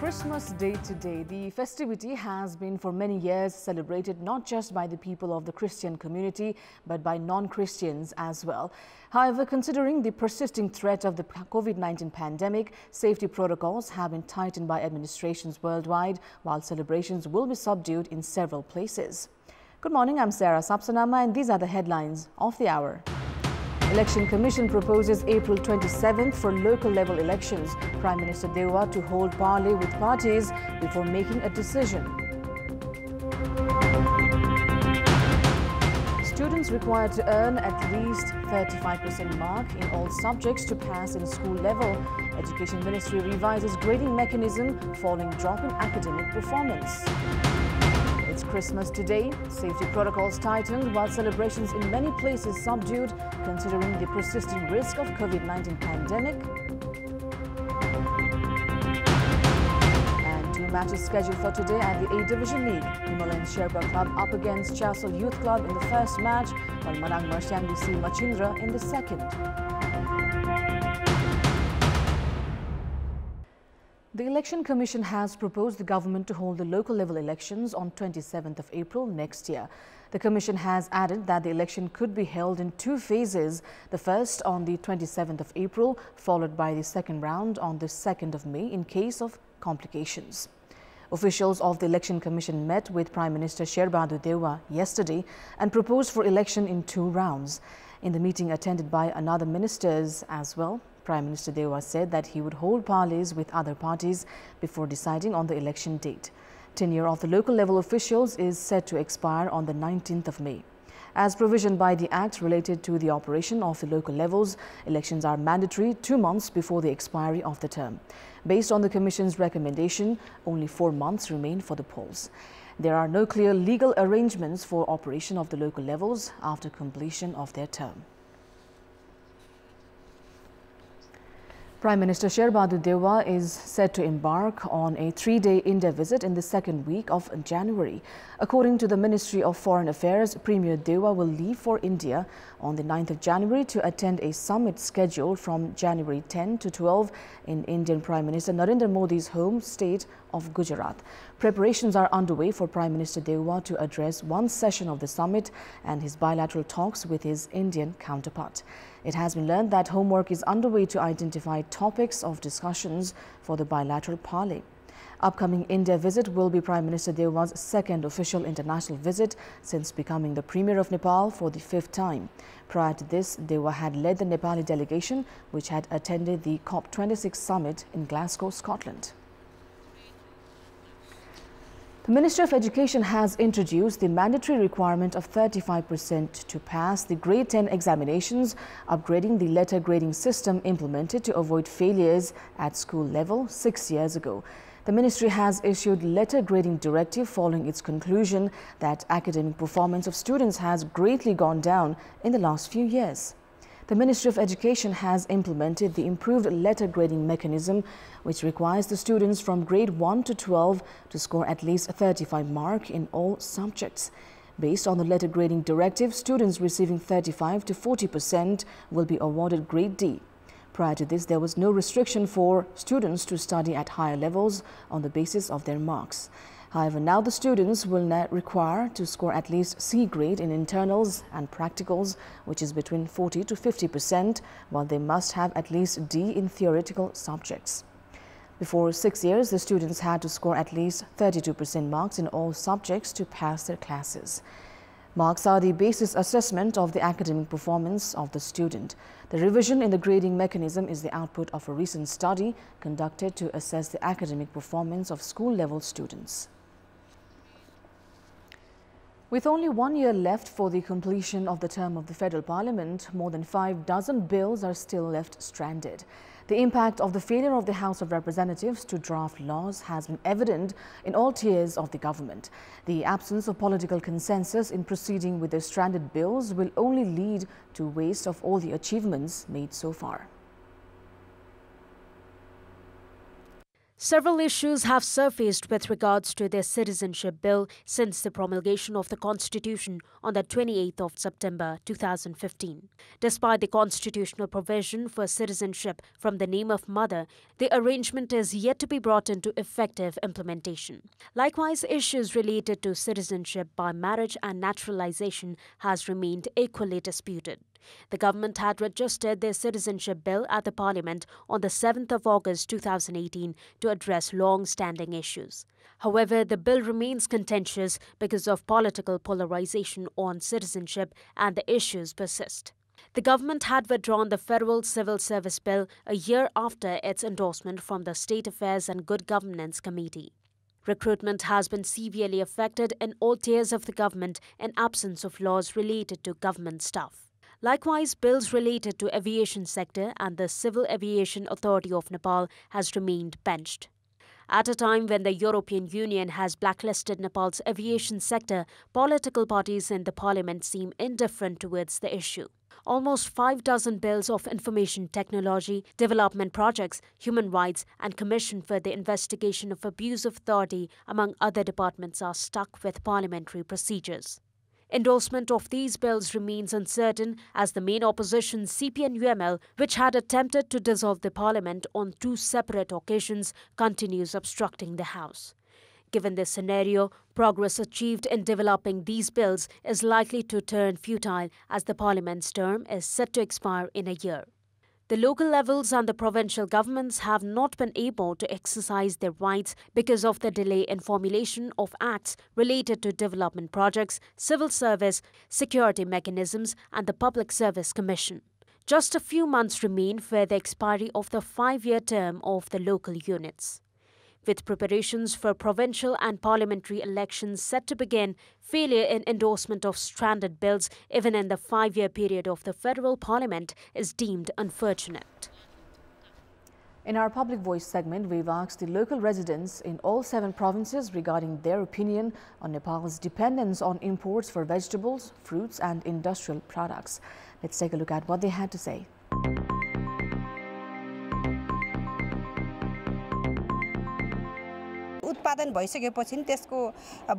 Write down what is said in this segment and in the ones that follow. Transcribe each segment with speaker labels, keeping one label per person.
Speaker 1: Christmas Day today. The festivity has been for many years celebrated not just by the people of the Christian community but by non-Christians as well. However, considering the persisting threat of the COVID-19 pandemic, safety protocols have been tightened by administrations worldwide, while celebrations will be subdued in several places. Good morning, I'm Sarah Sapsanama and these are the headlines of the hour. Election Commission proposes April 27th for local level elections. Prime Minister Dewa to hold parley with parties before making a decision. Students required to earn at least 35% mark in all subjects to pass in school level. Education Ministry revises grading mechanism following drop in academic performance. It's Christmas today. Safety protocols tightened while celebrations in many places subdued, considering the persisting risk of COVID-19 pandemic. And two matches scheduled for today at the A Division League. Himalayan Sherpa Club up against Chasal Youth Club in the first match, while Marang Marsyang DC Machindra in the second. The Election Commission has proposed the government to hold the local level elections on 27th of April next year. The Commission has added that the election could be held in two phases, the first on the 27th of April, followed by the second round on the 2nd of May in case of complications. Officials of the Election Commission met with Prime Minister Sherpa Dewa yesterday and proposed for election in two rounds. In the meeting attended by another ministers as well, Prime Minister Dewa said that he would hold parleys with other parties before deciding on the election date. Tenure of the local level officials is set to expire on the 19th of May. As provisioned by the Act related to the operation of the local levels, elections are mandatory 2 months before the expiry of the term. Based on the Commission's recommendation, only 4 months remain for the polls. There are no clear legal arrangements for operation of the local levels after completion of their term. Prime Minister Sherpa Dewa is set to embark on a 3-day India visit in the second week of January. According to the Ministry of Foreign Affairs, Premier Dewa will leave for India on the 9th of January to attend a summit scheduled from January 10 to 12 in Indian Prime Minister Narendra Modi's home state of Gujarat. Preparations are underway for Prime Minister Dewa to address one session of the summit and his bilateral talks with his Indian counterpart. It has been learned that homework is underway to identify topics of discussions for the bilateral parley. Upcoming India visit will be Prime Minister Dewa's second official international visit since becoming the Premier of Nepal for the 5th time. Prior to this, Dewa had led the Nepali delegation which had attended the COP26 summit in Glasgow, Scotland. The Ministry of Education has introduced the mandatory requirement of 35% to pass the Grade 10 examinations, upgrading the letter grading system implemented to avoid failures at school level 6 years ago. The ministry has issued letter grading directive following its conclusion that academic performance of students has greatly gone down in the last few years. The Ministry of Education has implemented the improved letter grading mechanism, which requires the students from grade 1 to 12 to score at least 35 mark in all subjects. Based on the letter grading directive, students receiving 35 to 40% will be awarded grade D. Prior to this, there was no restriction for students to study at higher levels on the basis of their marks. However, now the students will not require to score at least C grade in internals and practicals, which is between 40 to 50%, while they must have at least D in theoretical subjects. Before 6 years, the students had to score at least 32% marks in all subjects to pass their classes. Marks are the basis assessment of the academic performance of the student. The revision in the grading mechanism is the output of a recent study conducted to assess the academic performance of school-level students. With only 1 year left for the completion of the term of the Federal Parliament, more than 5 dozen bills are still left stranded. The impact of the failure of the House of Representatives to draft laws has been evident in all tiers of the government. The absence of political consensus in proceeding with the stranded bills will only lead to waste of all the achievements made so far.
Speaker 2: Several issues have surfaced with regards to their citizenship bill since the promulgation of the Constitution on the 28th of September 2015. Despite the constitutional provision for citizenship from the name of mother, the arrangement is yet to be brought into effective implementation. Likewise, issues related to citizenship by marriage and naturalization has remained equally disputed. The government had registered their citizenship bill at the Parliament on the 7th of August 2018 to address long-standing issues. However, the bill remains contentious because of political polarization on citizenship and the issues persist. The government had withdrawn the Federal Civil Service Bill a year after its endorsement from the State Affairs and Good Governance Committee. Recruitment has been severely affected in all tiers of the government in absence of laws related to government staff. Likewise, bills related to aviation sector and the Civil Aviation Authority of Nepal has remained benched. At a time when the European Union has blacklisted Nepal's aviation sector, political parties in the parliament seem indifferent towards the issue. Almost 5 dozen bills of information technology, development projects, human rights, and Commission for the Investigation of Abuse of Authority, among other departments, are stuck with parliamentary procedures. Endorsement of these bills remains uncertain as the main opposition CPN-UML, which had attempted to dissolve the parliament on 2 separate occasions, continues obstructing the House. Given this scenario, progress achieved in developing these bills is likely to turn futile as the parliament's term is set to expire in a year. The local levels and the provincial governments have not been able to exercise their rights because of the delay in formulation of acts related to development projects, civil service, security mechanisms, and the Public Service Commission. Just a few months remain for the expiry of the 5-year term of the local units. With preparations for provincial and parliamentary elections set to begin, failure in endorsement of stranded bills even in the 5-year period of the federal parliament is deemed unfortunate.
Speaker 1: In our Public Voice segment, we've asked the local residents in all 7 provinces regarding their opinion on Nepal's dependence on imports for vegetables, fruits and industrial products. Let's take a look at what they had to say.
Speaker 3: उत्पादन भइसकेपछि त्यसको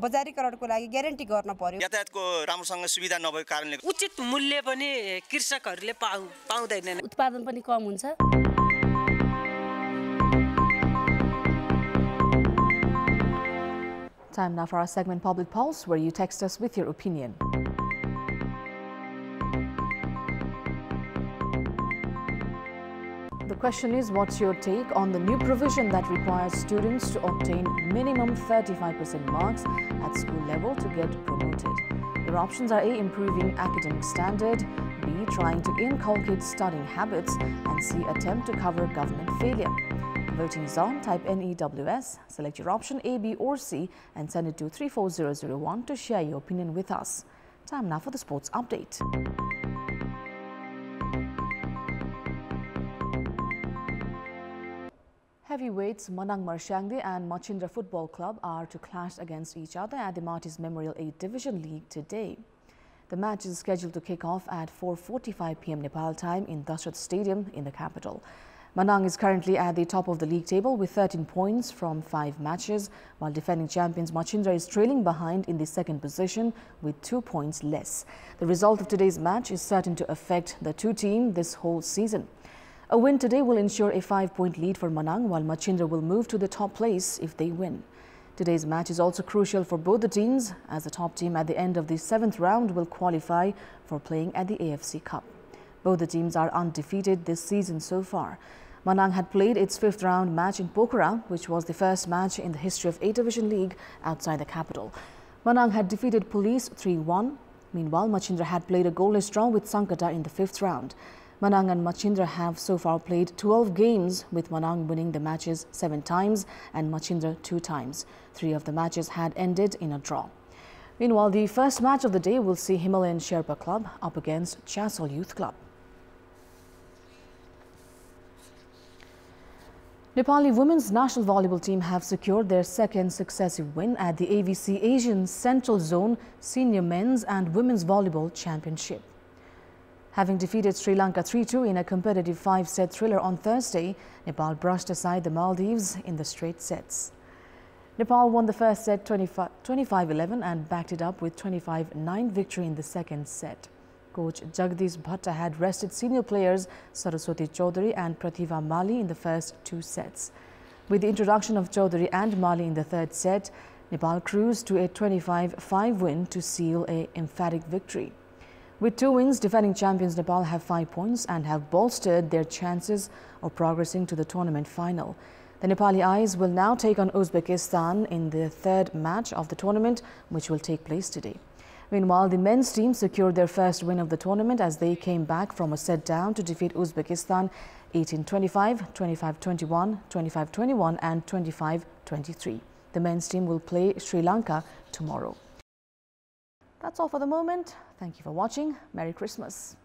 Speaker 3: बजारीकरणको लागि guarantee गर्न पर्यो
Speaker 4: यातायातको राम्रोसँग सुविधा नभएको कारणले
Speaker 5: उचित मूल्य पनि कृषकहरूले पाउँदैनन्
Speaker 6: उत्पादन पनि कम हुन्छ
Speaker 1: Time now for our segment Public Pulse, where you text us with your opinion. The question is, what's your take on the new provision that requires students to obtain minimum 35% marks at school level to get promoted? Your options are A, improving academic standard, B, trying to inculcate studying habits, and C, attempt to cover government failure. Voting is on. Type NEWS, select your option A, B or C and send it to 34001 to share your opinion with us. Time now for the sports update. Heavyweights Manang Marsyangdi and Machindra Football Club are to clash against each other at the Marty's Memorial 8 Division League today. The match is scheduled to kick off at 4:45 p.m. Nepal time in Dashrath Stadium in the capital. Manang is currently at the top of the league table with 13 points from 5 matches, while defending champions Machindra is trailing behind in the second position with 2 points less. The result of today's match is certain to affect the two teams this whole season. A win today will ensure a 5-point lead for Manang, while Machindra will move to the top place if they win. Today's match is also crucial for both the teams, as the top team at the end of the 7th round will qualify for playing at the AFC Cup. Both the teams are undefeated this season so far. Manang had played its 5th round match in Pokhara, which was the first match in the history of A Division League outside the capital. Manang had defeated Police 3-1. Meanwhile, Machindra had played a goalless draw with Sankata in the 5th round. Manang and Machindra have so far played 12 games, with Manang winning the matches 7 times and Machindra 2 times. 3 of the matches had ended in a draw. Meanwhile, the first match of the day will see Himalayan Sherpa Club up against Chasol Youth Club. Nepali women's national volleyball team have secured their second successive win at the AVC Asian Central Zone Senior Men's and Women's Volleyball Championship. Having defeated Sri Lanka 3-2 in a competitive 5-set thriller on Thursday, Nepal brushed aside the Maldives in the straight sets. Nepal won the first set 25-11 and backed it up with 25-9 victory in the second set. Coach Jagdish Bhatta had rested senior players Saraswati Chaudhary and Pratibha Mali in the first 2 sets. With the introduction of Chaudhary and Mali in the third set, Nepal cruised to a 25-5 win to seal an emphatic victory. With 2 wins, defending champions Nepal have 5 points and have bolstered their chances of progressing to the tournament final. The Nepali Eyes will now take on Uzbekistan in the third match of the tournament, which will take place today. Meanwhile, the men's team secured their first win of the tournament as they came back from a set down to defeat Uzbekistan 18-25, 25-21, 25-21 and 25-23. The men's team will play Sri Lanka tomorrow. That's all for the moment. Thank you for watching. Merry Christmas.